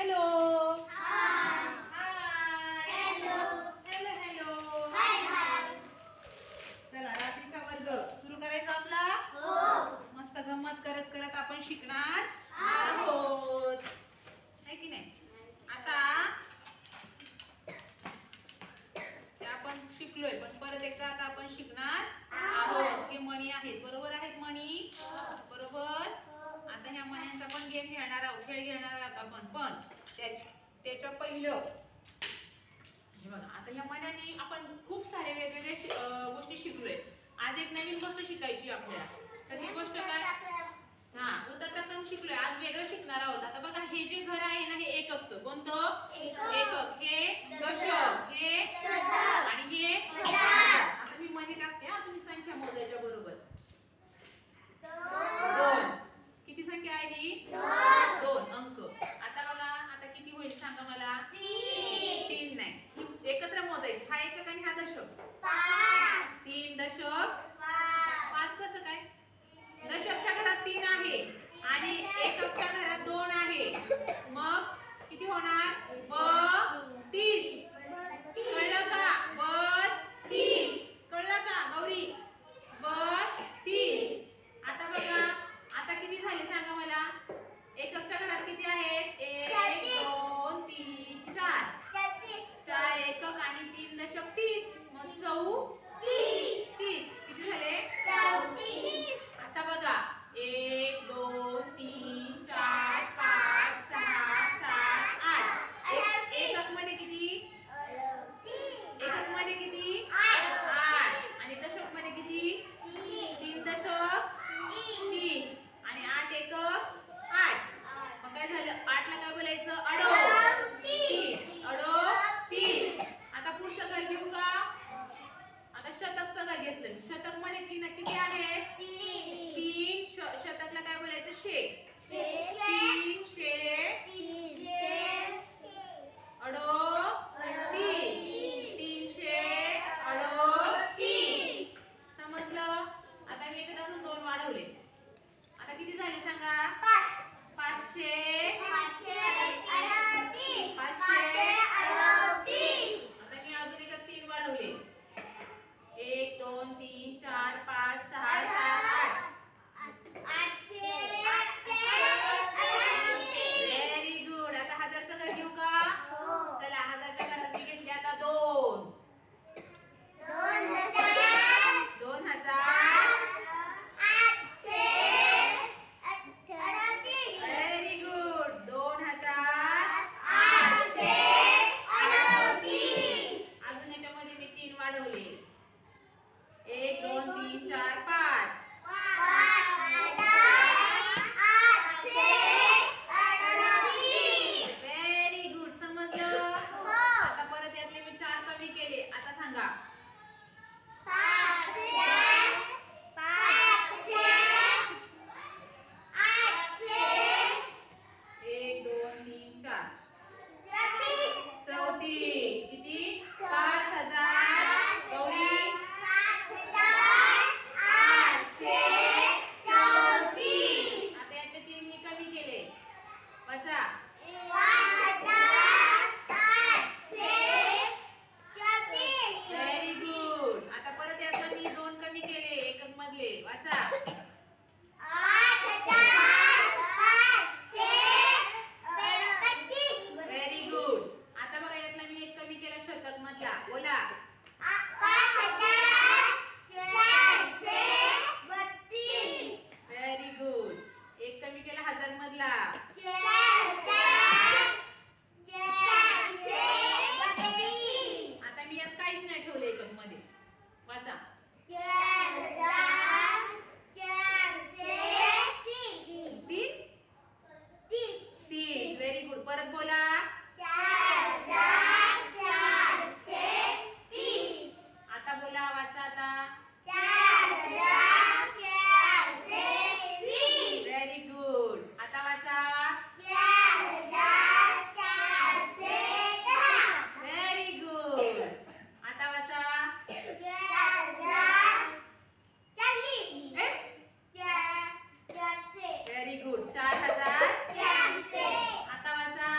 Hello hi. Hi hello. Hello hello hi hi. चला रात्रीचा वर्ग सुरू करायचा आपला. हो. मस्त गंमत करत करत आपण शिकणार आहोत, है की नाही? आता आपण शिकलोय पण परत एकदा आता आपण शिकणार आहोत. हे मणी आहेत, बरोबर आहेत मणी? बरोबर. आता ह्या मण्यांचा पण गेम खेळणार आहोत, खेळ घेणार आहोत आपण. पण त्याच्या पहिलं हे बघा, आता ह्या मण्याने आपण खूप सारे वेगवेगळे गोष्टी शिकलोय. आज एक नवीन गोष्ट शिकायची आपल्याला. तर ती गोष्ट काय? उतरता क्रम शिकलोय. आज वेगळं शिकणार आहोत. आता बघा, हे जे घर आहे ना, हे एककचं. कोणतं? एकक. हे दशक. हे शतक. आणि हे हजार. आता मी मनी टाकते हा, तुम्ही संख्या मोजायच्या बरोबर. 2. किती संख्या आहे ही? 2 अंक. आता बघा, आता किती होईल सांगा मला? 3 नाही, ही एकत्र मोजायची. हा एकक आणि हा दशक. 3 दशक 5. कसं काय? दशकच्या घरात 3 आहे आणि एककच्या घरात 2 आहे. मग किती होणार? 32. कळलं का? 32. कळलं का गौरी? 32. आता बघा, आता किती झाले सांगा मला? एककच्या घरात किती आहेत? 1 2 3 4. 4 एकक आणि 3 दशक 30. मग 30. किती झाले? 34. आता बघा, 1 2 3 4 5 6 7 8. एकक मध्ये किती? एकक मध्ये किती? 8. आणि दशक मध्ये किती? 3 दशक 30 आणि 8 एकक 8. मग काय झालं? 8 ला काय बोलायचं? 38. 38. आता पुढचं घर घेऊ का? आता शतकचं घर घेतलं. शतक मध्ये किती आहे? 3. शतकला काय बोलायचं? शे. 3 शे 38. 3 शे 38. समजलं? आता मी इकडे अजून 2 वाढवले. आता किती झाले सांगा? 538. आता मी अजून इकडे 3 वाढवले. 1 2 3 4 5 6 7 8. Very good. आता हजारचं घर घेऊ का? चला, हजारच्या घरात मी घेतले आता 2. 2000. Very good. 2838. अजून याच्यामध्ये मी 3 वाढवले. 1 2 3 4 5. Very good. समजलं? आता परत यातले मी 4 कमी केले. आता सांगा. 1 2 3 4. 34. किती? 5000. गौरी? 834. आता यातले 3 मी कमी केले. वाचा. Very good. आता परत यातलं मी 2 कमी केले एकक मधले. वाचा. Very good. आता बघा, यातला मी 1 कमी केला शतक मधला. बोला. Very good. 1 कमी केला हजार मधला. आता मी यात काहीच नाही ठेवलं एकक मध्ये. वाचा. 30. Very good. परत बोला. आता बोला. वाचा आता. Very good. आता वाचा. Very good. आता वाचा. Very good. 4400. आता वाचा.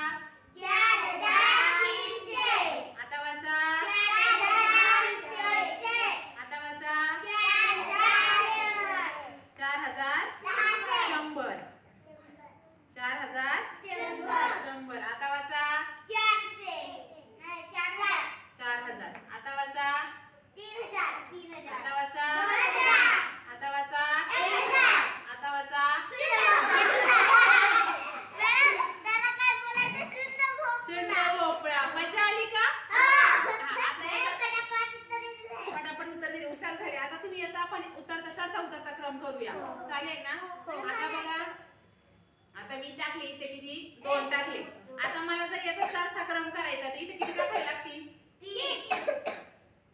इथे किती 2 टाकले. आता मला जर याचा चौथाक्रम करायचा तर इथे किती टाकायला लागतील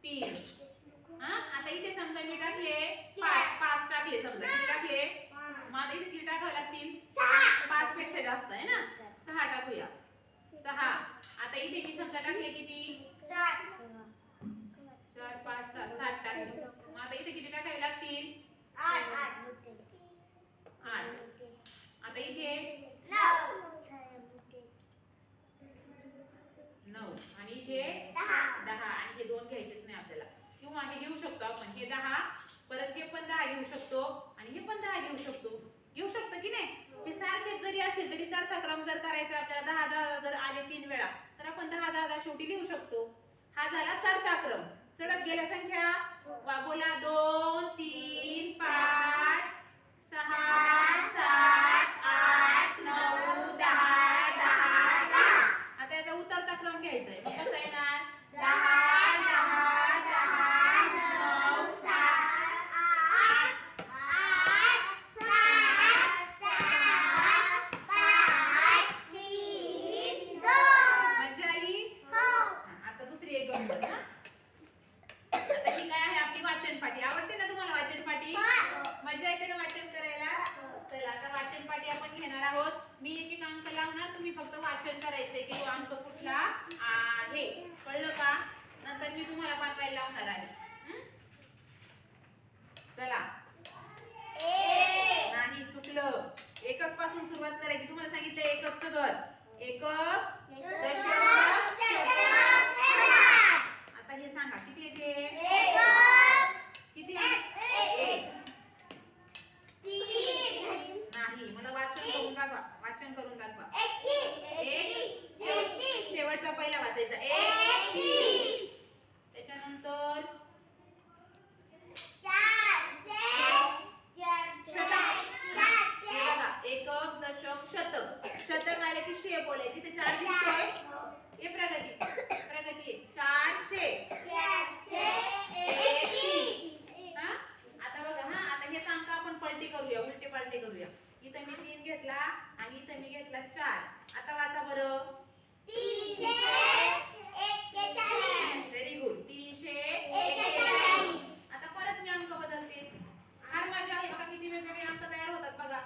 3. हा आता इथे समजा मी टाकले 5 टाकले समजा किती टाकले मग आता इथे किती टाकावे लागतील 5 पेक्षा जास्त आहे ना 6 टाकूया 6. आता इथे मी समजा टाकले किती 4 5 6 7 टाकले मग आता इथे किती टाकावे लागतील 8. आता इथे 9 आणि इथे 10 आणि हे 2 घ्यायचेच नाही आपल्याला किंवा हे घेऊ शकतो आपण हे 10 परत हे पण 10 घेऊ शकतो आणि हे पण 10 घेऊ शकतो की नाही. हे सारखेच जरी असतील तरी चढता क्रम जर करायचा आपल्याला 10 जर आले 3 वेळा तर आपण 10 शेवटी लिहू शकतो. हा झाला चढता क्रम. चढत गेल्या संख्या बोला 2 3 5 6 7 8 9 10 10 10. आता याचा उतरता क्रम घ्यायचा आहे मग कसं येणार 10 10 10 9 7 8 मजा आली. आता दुसरी एक गंमत हा. आता ही काय आहे आपली वाचन पाटी. आवडते ना तुम्हाला वाचन पाटी मजा येते ना वाचन करायला. चला आता वाचन पाटी आपण घेणार आहोत. मी एक अंक लावणार तुम्ही फक्त वाचन करायचंय की तो अंक कुठला आहे कळलं का. नंतर मी तुम्हाला बनवायला लावणार आहे. चला नाही चुकलं. एकक पासून सुरुवात करायची. तुम्हाला सांगितलं एककचं घर एकक दशक शतक. आता हे सांगा किती येते किती एक नाही मला वाचन करून दाखवा शेवटचा पहिला वाचायचा 31. त्याच्यानंतर एकक दशक शतक. शतक आले की शे बोलायची ते 4 दिसतोय हे प्रगती 400 आता बघा हा आता हे अंक आपण पलटी करूया उलटे पालटे करूया. इथं मी 3 घेतला आणि इथं मी घेतला 4. आता वाचा बरं 341. Very good 341. आता परत मी अंक बदलते. फार मजा आहे बघा किती वेगवेगळे अंक तयार होतात बघा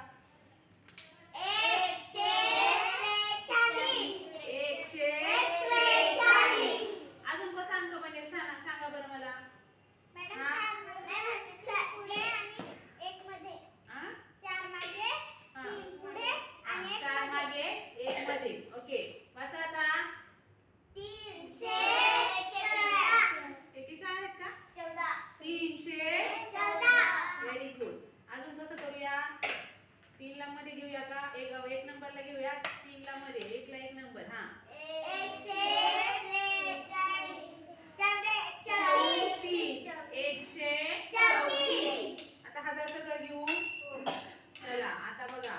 143. अजून कसा अंक बनेल सांगा बरं मला. चार मागे 1 मध्ये. ओके वाचा आता 314. किती आहेत का 314. Very good. अजून कसं करूया 3 ला मध्ये घेऊया का 1 नंबरला घेऊया 3 ला मध्ये 1 ला 1 नंबर हा 134. आता हजारचं घर घेऊ. चला आता बघा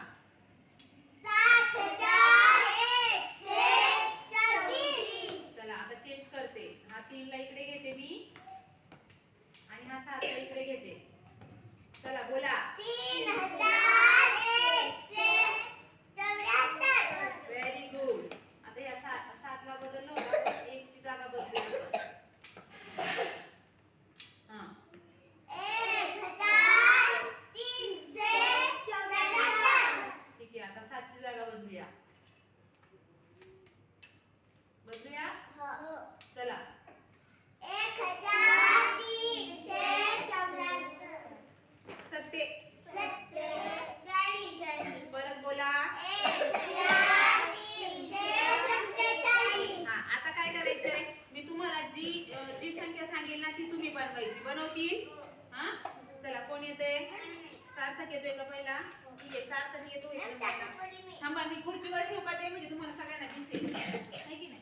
7140. चला आता चेंज करते. हा 3 ला इकडे घेते मी आणि हा 7 ला इकडे घेते. चला बोला 3174. Very good. आता या 7 ला बदललो होता 1 ची जागा बदलली. हां 1374. ठीक आहे आता 7 ची जागा बदलूया चला 1374. परत बोला. हा आता काय करायचंय मी तुम्हाला जी संख्या सांगेल ना ती तुम्ही बनवायची. बनवतील हा. चला कोण येते सार्थक येतोय का पहिला. ठीक आहे सार्थक येतोय. थांबा मी खुर्चीवर ठेवू का ते म्हणजे तुम्हाला सगळ्यांना दिसेल आहे की नाही.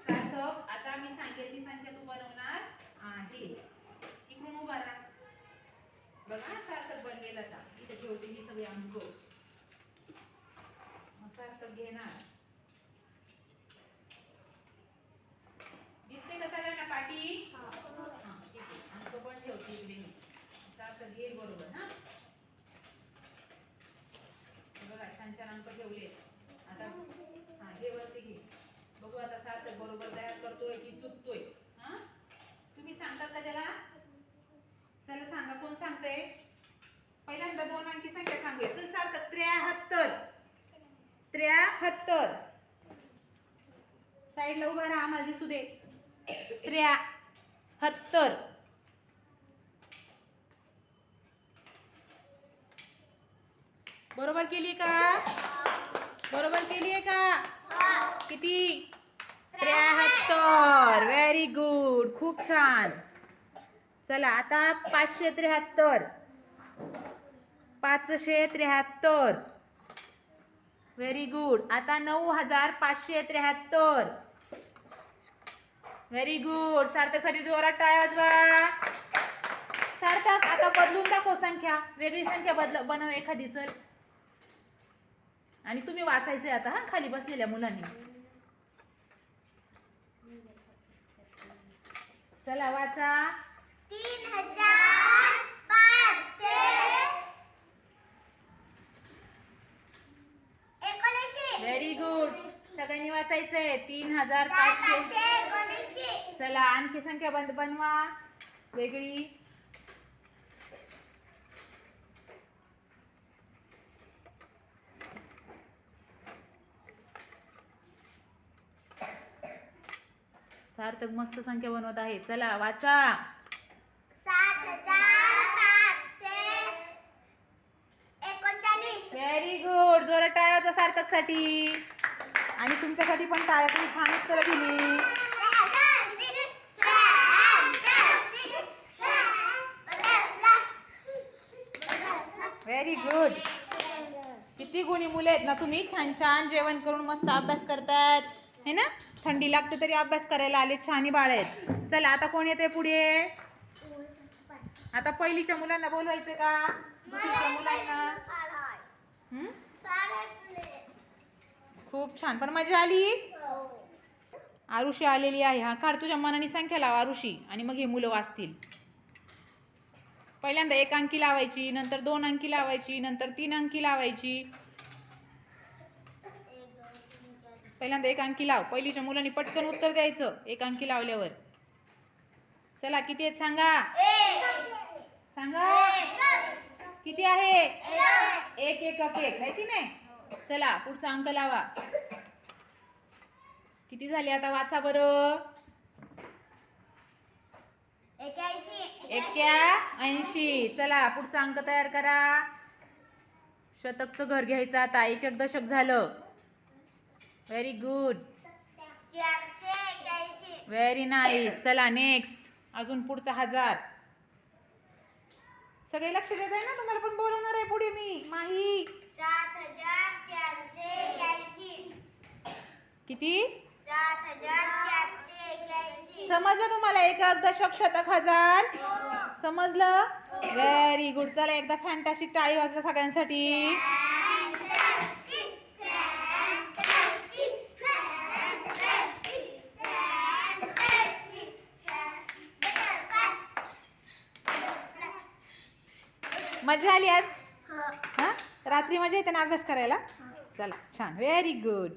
सार्थक आता मी सांगेल ती संख्या तू बनवणार आहे. इकडून उभा राहा बघा सार्थक बनवेल. आता इथे ठेवते ही सगळी अंक मग सार्थक घेणार. दिसते का सगळ्यांना पाठी. हा ठीक आहे अंक पण ठेवते इकडे मी. सार्थक घेईल बरोबर हा. बघा छान छान अंक ठेवले. आता हा हे वरती घे. बघू आता सार्थक बरोबर तयार करतोय की चुकतोय. हा तुम्ही सांगतात का त्याला? चला सांगा, कोण सांगतंय? पहिल्यांदा 2 अंकी संख्या सांगूया. चल सार्थक, 73. 73. साईडला उभा राहा, आम्हाला दिसू दे. 73. बरोबर केली का? बरोबर केली आहे का? किती? 73. व्हेरी गुड, खूप छान. चला आता 573. 573. Very good. आता 9573. Very good. सार्थकसाठी जोरात टाळ्या वाजवा. सार्थक, आता बदलून दाखव संख्या. वेगळी संख्या बनव एखादी. चल, आणि तुम्ही वाचायचे आता हा, खाली बसलेल्या मुलांनी. चला वाचा. 3519. Very good. सगळ्यांनी वाचायचंय. 3519. चला आणखी संख्या बनवा वेगळी. सार्थक मस्त संख्या बनवत आहे. चला वाचा. 7539. Very good. जोरात टाळ्या वाजवा सार्थकसाठी. आणि तुमच्यासाठी पण टाळ्या. तुम्ही छान उत्तरं दिली. Very good. किती गुणी मुले आहेत ना तुम्ही. छान छान जेवण करून मस्त अभ्यास करतात है ना. थंडी लागते तरी अभ्यास करायला आले. छानी बाळ आहेत. चला आता कोण येते पुढे? आता पहिलीच्या मुलांना बोलवायचं का? दुसरीच्या मुलांना? खूप छान. पण मजा आली. आरुषी आलेली आहे. हा काढ, तुझ्या मनाने संख्या लाव आरुषी, आणि मग हे मुलं वाचतील. पहिल्यांदा 1 अंकी लावायची, नंतर 2 अंकी लावायची, नंतर 3 अंकी लावायची. पहिल्यांदा 1 अंकी लाव. पहिलीच्या मुलांनी पटकन उत्तर द्यायचं 1 अंकी लावल्यावर. चला किती आहेत सांगा. सांगा किती आहे? 1 1 1 आहे की नाही. चला पुढचा अंक लावा. किती झाले आता वाचा बरं. 81. चला पुढचा अंक तयार करा. शतकचं घर घ्यायचं आता. 1 1 दशक झालं. Very good. 481. Very nice. चला नेक्स्ट. अजून पुढचा 1000. सगळे लक्ष देत आहे ना. तुम्हाला पण बोलवणार आहे पुढे मी. माही 7481. किती? 7481. समजलं तुम्हाला? 1 1 दशक शतक 1000 समजलं. Very good. चला एकदा फॅन्टास्टिक टाळी वाजवा सगळ्यांसाठी. मजा आली आज? हा, रात्री मजा येते ना अभ्यास करायला. चला छान. Very good.